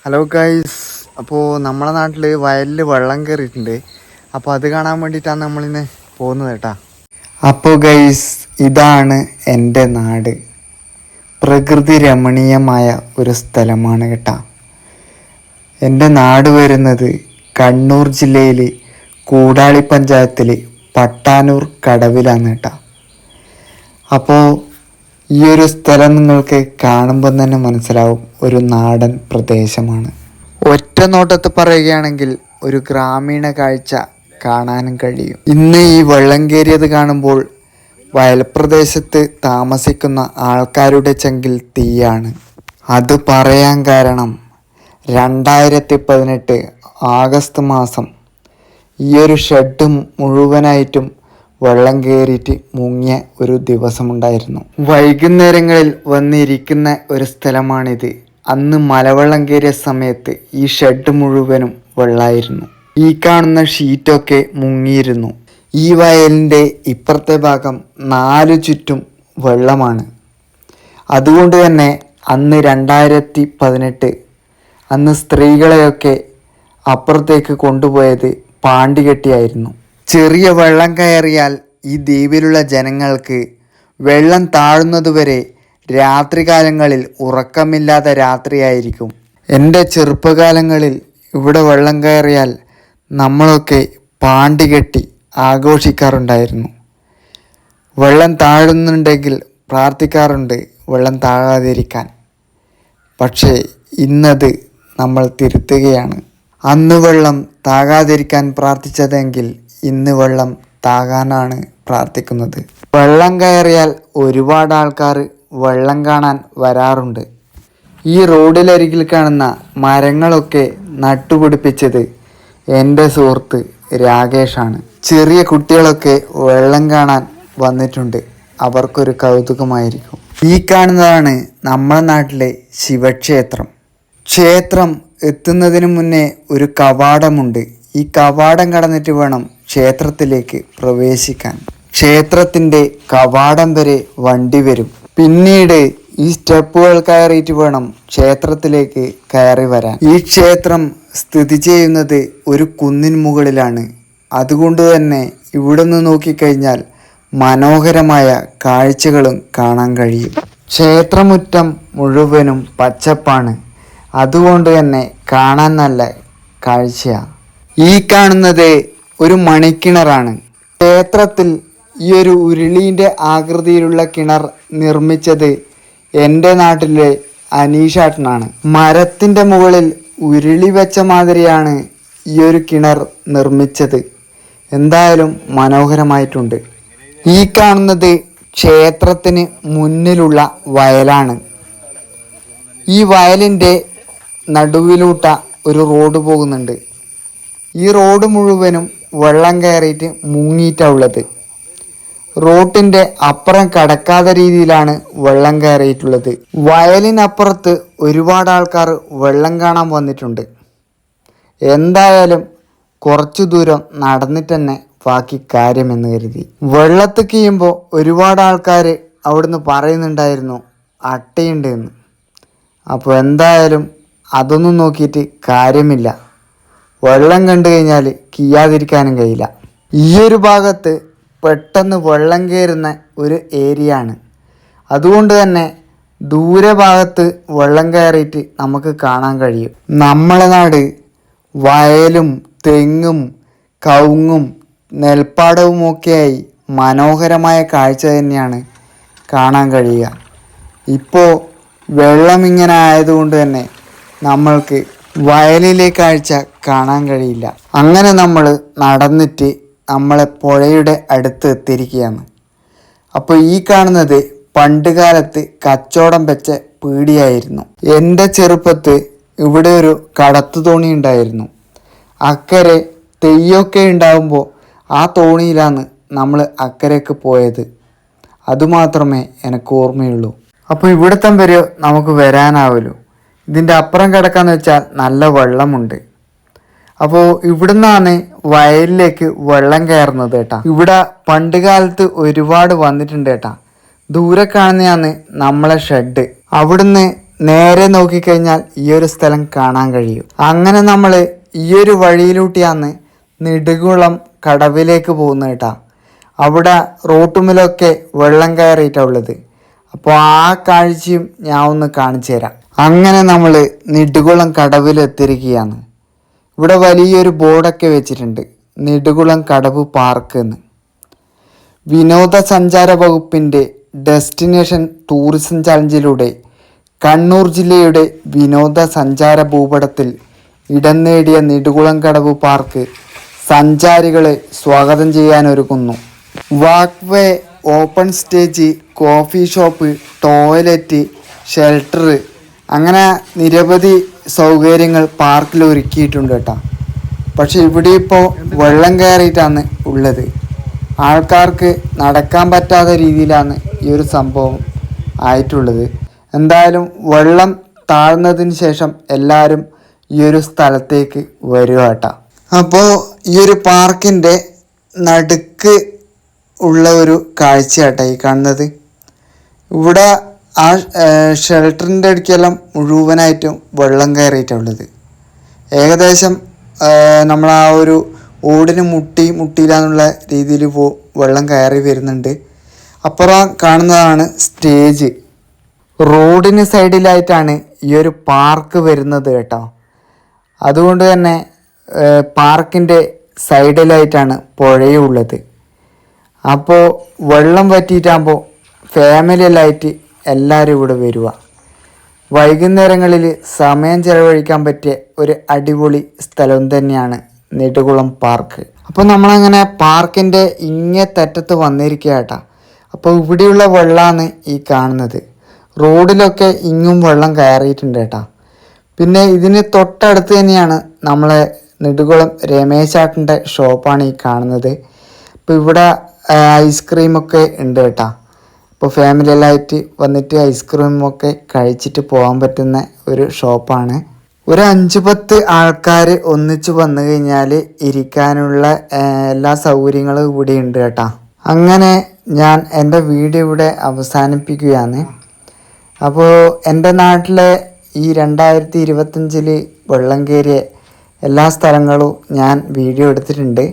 Hello guys, അപ്പോൾ നമ്മളെ നാട്ടിൽ വയലിൽ വെള്ളം കയറിയിട്ടുണ്ട്. അപ്പോൾ അത് കാണാൻ വേണ്ടിയിട്ടാണ് നമ്മളിന്ന് പോകുന്നത് കേട്ടാ. അപ്പോൾ ഗൈസ്, ഇതാണ് എൻ്റെ നാട്. പ്രകൃതി രമണീയമായ ഒരു സ്ഥലമാണ് കേട്ടാ. എൻ്റെ നാട് വരുന്നത് കണ്ണൂർ ജില്ലയിൽ കൂടാളി പഞ്ചായത്തിൽ പട്ടാനൂർ കടവിലാണ് കേട്ടാ. അപ്പോൾ ഈ ഒരു സ്ഥലം നിങ്ങൾക്ക് കാണുമ്പോൾ തന്നെ മനസ്സിലാവും, ഒരു നാടൻ പ്രദേശമാണ്. ഒറ്റ നോട്ടത്തിൽ പറയുകയാണെങ്കിൽ ഒരു ഗ്രാമീണ കാഴ്ച കാണാനും കഴിയും. ഇന്ന് ഈ വെള്ളം കയറിയത് കാണുമ്പോൾ വയൽപ്രദേശത്ത് താമസിക്കുന്ന ആൾക്കാരുടെ ചെങ്കിൽ തീയാണ്. അത് പറയാൻ കാരണം 2018 ആഗസ്റ്റ് മാസം ഈ ഒരു ഷെഡ് മുഴുവനായിട്ടും വെള്ളം കയറിയിട്ട് മുങ്ങിയ ഒരു ദിവസമുണ്ടായിരുന്നു. വൈകുന്നേരങ്ങളിൽ വന്നിരിക്കുന്ന ഒരു സ്ഥലമാണിത്. അന്ന് മലവെള്ളം കയറിയ സമയത്ത് ഈ ഷെഡ് മുഴുവനും വെള്ളമായിരുന്നു. ഈ കാണുന്ന ഷീറ്റൊക്കെ മുങ്ങിയിരുന്നു. ഈ വയലിൻ്റെ ഇപ്പുറത്തെ ഭാഗം 4 ചുറ്റും വെള്ളമാണ്. അതുകൊണ്ട് തന്നെ അന്ന് 2018 അന്ന് സ്ത്രീകളെയൊക്കെ അപ്പുറത്തേക്ക് കൊണ്ടുപോയത് പാണ്ടി കെട്ടിയായിരുന്നു. ചെറിയ വെള്ളം കയറിയാൽ ഈ ദ്വീപിലുള്ള ജനങ്ങൾക്ക് വെള്ളം താഴുന്നതുവരെ രാത്രികാലങ്ങളിൽ ഉറക്കമില്ലാത്ത രാത്രിയായിരിക്കും. എൻ്റെ ചെറുപ്പകാലങ്ങളിൽ ഇവിടെ വെള്ളം കയറിയാൽ നമ്മളൊക്കെ പാണ്ടി കെട്ടി ആഘോഷിക്കാറുണ്ടായിരുന്നു. വെള്ളം താഴുന്നുണ്ടെങ്കിൽ പ്രാർത്ഥിക്കാറുണ്ട് വെള്ളം താഴാതിരിക്കാൻ. പക്ഷേ ഇന്നത് നമ്മൾ തിരുത്തുകയാണ്. അന്ന് വെള്ളം താകാതിരിക്കാൻ പ്രാർത്ഥിച്ചതെങ്കിൽ ഇന്ന് വെള്ളം താകാനാണ് പ്രാർത്ഥിക്കുന്നത്. വെള്ളം കയറിയാൽ ഒരുപാട് ആൾക്കാർ വെള്ളം കാണാൻ വരാറുണ്ട്. ഈ റോഡിലരികിൽ കാണുന്ന മരങ്ങളൊക്കെ നട്ടുപിടിപ്പിച്ചത് എൻ്റെ സുഹൃത്ത് രാകേഷാണ്. ചെറിയ കുട്ടികളൊക്കെ വെള്ളം കാണാൻ വന്നിട്ടുണ്ട്. അവർക്കൊരു കൗതുകമായിരിക്കും. ഈ കാണുന്നതാണ് നമ്മുടെ നാട്ടിലെ ശിവക്ഷേത്രം. ക്ഷേത്രം എത്തുന്നതിന് മുന്നേ ഒരു കവാടമുണ്ട്. ഈ കവാടം കടന്നിട്ട് വേണം ക്ഷേത്രത്തിലേക്ക് പ്രവേശിക്കാൻ. ക്ഷേത്രത്തിൻ്റെ കവാടം വരെ വണ്ടി വരും. പിന്നീട് ഈ സ്റ്റെപ്പുകൾ കയറിയിട്ട് വേണം ക്ഷേത്രത്തിലേക്ക് കയറി വരാൻ. ഈ ക്ഷേത്രം സ്ഥിതി ചെയ്യുന്നത് ഒരു കുന്നിൻ മുകളിലാണ്. അതുകൊണ്ട് തന്നെ ഇവിടെ നിന്ന് നോക്കിക്കഴിഞ്ഞാൽ മനോഹരമായ കാഴ്ചകളും കാണാൻ കഴിയും. ക്ഷേത്രമുറ്റം മുഴുവനും പച്ചപ്പാണ്. അതുകൊണ്ട് തന്നെ കാണാൻ നല്ല കാഴ്ചയാണ്. ഈ കാണുന്നത് ഒരു മണിക്കിണറാണ്. ക്ഷേത്രത്തിൽ ഈ ഒരു ഉരുളീൻ്റെ ആകൃതിയിലുള്ള കിണർ നിർമ്മിച്ചത് എൻ്റെ നാട്ടിലെ അനീഷാട്ടനാണ്. മരത്തിൻ്റെ മുകളിൽ ഉരുളി വെച്ച മാതിരിയാണ് ഈ ഒരു കിണർ നിർമ്മിച്ചത്. എന്തായാലും മനോഹരമായിട്ടുണ്ട്. ഈ കാണുന്നത് ക്ഷേത്രത്തിന് മുന്നിലുള്ള വയലാണ്. ഈ വയലിൻ്റെ നടുവിലൂട്ട ഒരു റോഡ് പോകുന്നുണ്ട്. ഈ റോഡ് മുഴുവനും വെള്ളം കയറിയിട്ട് മുങ്ങിയിട്ടാണ് ഉള്ളത്. റോഡിൻ്റെ അപ്പുറം കടക്കാത്ത രീതിയിലാണ് വെള്ളം കയറിയിട്ടുള്ളത്. വയലിനപ്പുറത്ത് ഒരുപാട് ആൾക്കാർ വെള്ളം കാണാൻ വന്നിട്ടുണ്ട്. എന്തായാലും കുറച്ചു ദൂരം നടന്നിട്ട് തന്നെ ബാക്കി കാര്യമെന്ന് കരുതി. വെള്ളത്തിൽ കീയുമ്പോൾ ഒരുപാട് ആൾക്കാർ അവിടുന്ന് പറയുന്നുണ്ടായിരുന്നു അട്ടയുണ്ട് എന്ന്. അപ്പോൾ എന്തായാലും അതൊന്നും നോക്കിയിട്ട് കാര്യമില്ല. വെള്ളം കണ്ടു കഴിഞ്ഞാൽ കീയാതിരിക്കാനും കഴിയില്ല. ഈ ഒരു ഭാഗത്ത് പെട്ടെന്ന് വെള്ളം കയറുന്ന ഒരു ഏരിയ ആണ്. അതുകൊണ്ട് തന്നെ ദൂരെ ഭാഗത്ത് വെള്ളം കയറിയിട്ട് നമുക്ക് കാണാൻ കഴിയും. നമ്മളെ നാട് വയലും തെങ്ങും കവുങ്ങും നെൽപ്പാടവുമൊക്കെയായി മനോഹരമായ കാഴ്ച തന്നെയാണ് കാണാൻ കഴിയുക. ഇപ്പോൾ വെള്ളം ഇങ്ങനെ ആയതുകൊണ്ട് തന്നെ നമ്മൾക്ക് വയലിലെ കാഴ്ച കാണാൻ കഴിയില്ല. അങ്ങനെ നമ്മൾ നടന്നിട്ട് നമ്മളെ പുഴയുടെ അടുത്ത് എത്തിയിരിക്കുകയാണ്. അപ്പോൾ ഈ കാണുന്നത് പണ്ട് കാലത്ത് കച്ചവടം വെച്ച പീടിയായിരുന്നു. എൻ്റെ ചെറുപ്പത്ത് ഇവിടെ ഒരു കടത്തു തോണി ഉണ്ടായിരുന്നു. അക്കരെ തെയ്യൊക്കെ ഉണ്ടാകുമ്പോൾ ആ തോണിയിലാണ് നമ്മൾ അക്കരയ്ക്ക് പോയത്. അതുമാത്രമേ എനിക്ക് ഓർമ്മയുള്ളൂ. അപ്പോൾ ഇവിടത്തം വരെ നമുക്ക് വരാനാവുമല്ലോ. ഇതിൻ്റെ അപ്പുറം കിടക്കാന്ന് വെച്ചാൽ നല്ല വെള്ളമുണ്ട്. അപ്പോൾ ഇവിടുന്നാണ് വയലിലേക്ക് വെള്ളം കയറുന്നത് കേട്ടാ. ഇവിടെ പണ്ട് കാലത്ത് ഒരുപാട് വന്നിട്ടുണ്ട് കേട്ടാ. ദൂരെ കാണുന്നതാണ് നമ്മളെ ഷെഡ്. അവിടുന്ന് നേരെ നോക്കിക്കഴിഞ്ഞാൽ ഈ ഒരു സ്ഥലം കാണാൻ കഴിയും. അങ്ങനെ നമ്മൾ ഈ ഒരു വഴിയിലൂട്ടിയാണ് നെടുകുളം കടവിലേക്ക് പോകുന്നത് കേട്ടോ. അവിടെ റോട്ടുമിലൊക്കെ വെള്ളം കയറിയിട്ടാണ് ഉള്ളത്. അപ്പോൾ ആ കാഴ്ചയും ഞാൻ ഒന്ന് കാണിച്ചു തരാം. അങ്ങനെ നമ്മൾ നെടുകുളം കടവിലെത്തിയിരിക്കുകയാണ്. ഇവിടെ വലിയൊരു ബോർഡൊക്കെ വെച്ചിട്ടുണ്ട്, നെടുകുളം കടവ് പാർക്ക് എന്ന്. വിനോദസഞ്ചാര വകുപ്പിൻ്റെ ഡെസ്റ്റിനേഷൻ ടൂറിസം ചലഞ്ചിലൂടെ കണ്ണൂർ ജില്ലയുടെ വിനോദസഞ്ചാര ഭൂപടത്തിൽ ഇടം നേടിയ നെടുകുളം കടവ് പാർക്ക് സഞ്ചാരികളെ സ്വാഗതം ചെയ്യാനൊരുക്കുന്നു. Walkway, open stage, coffee shop, toilet, shelter, അങ്ങനെ നിരവധി സൗകര്യങ്ങൾ പാർക്കിൽ ഒരുക്കിയിട്ടുണ്ട് കേട്ടോ. പക്ഷെ ഇവിടെ ഇപ്പോൾ വെള്ളം കയറിയിട്ടാണ് ഉള്ളത്. ആൾക്കാർക്ക് നടക്കാൻ പറ്റാത്ത രീതിയിലാണ് ഈ ഒരു സംഭവം ആയിട്ടുള്ളത്. എന്തായാലും വെള്ളം താഴ്ന്നതിന് ശേഷം എല്ലാവരും ഈ ഒരു സ്ഥലത്തേക്ക് വരിക കേട്ടോ. അപ്പോൾ ഈ ഒരു പാർക്കിൻ്റെ നടുക്ക് ഉള്ള ഒരു കാഴ്ച കേട്ടോ ഈ കാണുന്നത്. ഇവിടെ ആ ഷെൽട്ടറിൻ്റെ അടുക്കെല്ലാം മുഴുവനായിട്ടും വെള്ളം കയറിയിട്ടുള്ളത്. ഏകദേശം നമ്മൾ ആ ഒരു ഓടിന് മുട്ടിയില്ലാന്നുള്ള രീതിയിൽ വെള്ളം കയറി വരുന്നുണ്ട്. അപ്പുറം കാണുന്നതാണ് സ്റ്റേജ്. റോഡിന് സൈഡിലായിട്ടാണ് ഈ ഒരു പാർക്ക് വരുന്നത് കേട്ടോ. അതുകൊണ്ട് തന്നെ പാർക്കിൻ്റെ സൈഡിലായിട്ടാണ് പുഴയുള്ളത്. അപ്പോൾ വെള്ളം വറ്റിയിട്ടാകുമ്പോൾ ഫാമിലിയിലായിട്ട് എല്ലാവരും ഇവിടെ വരിക. വൈകുന്നേരങ്ങളിൽ സമയം ചെലവഴിക്കാൻ പറ്റിയ ഒരു അടിപൊളി സ്ഥലം തന്നെയാണ് നെടുകുളം പാർക്ക്. അപ്പോൾ നമ്മളങ്ങനെ പാർക്കിൻ്റെ ഇങ്ങേ തെറ്റത്ത് വന്നിരിക്കുക കേട്ടോ. അപ്പോൾ ഇവിടെയുള്ള വെള്ളമാണ് ഈ കാണുന്നത്. റോഡിലൊക്കെ ഇങ്ങും വെള്ളം കയറിയിട്ടുണ്ട് കേട്ടോ. പിന്നെ ഇതിന് തൊട്ടടുത്ത് തന്നെയാണ് നമ്മളെ നെടുകുളം രമേശാട്ടിൻ്റെ ഷോപ്പാണ് ഈ കാണുന്നത്. അപ്പോൾ ഇവിടെ ഐസ്ക്രീമൊക്കെ ഉണ്ട് കേട്ടോ. അപ്പോൾ ഫാമിലിയിലായിട്ട് വന്നിട്ട് ഐസ്ക്രീമൊക്കെ കഴിച്ചിട്ട് പോകാൻ പറ്റുന്ന ഒരു ഷോപ്പാണ്. ഒരു 5-10 ആൾക്കാർ ഒന്നിച്ച് വന്നു കഴിഞ്ഞാൽ ഇരിക്കാനുള്ള എല്ലാ സൗകര്യങ്ങളും ഇവിടെ ഉണ്ട് കേട്ടോ. അങ്ങനെ ഞാൻ എൻ്റെ വീഡിയോ ഇവിടെ അവസാനിപ്പിക്കുകയാണ്. അപ്പോൾ എൻ്റെ നാട്ടിലെ ഈ 2025 വെള്ളം കയറിയ എല്ലാ സ്ഥലങ്ങളും ഞാൻ വീഡിയോ എടുത്തിട്ടുണ്ട്.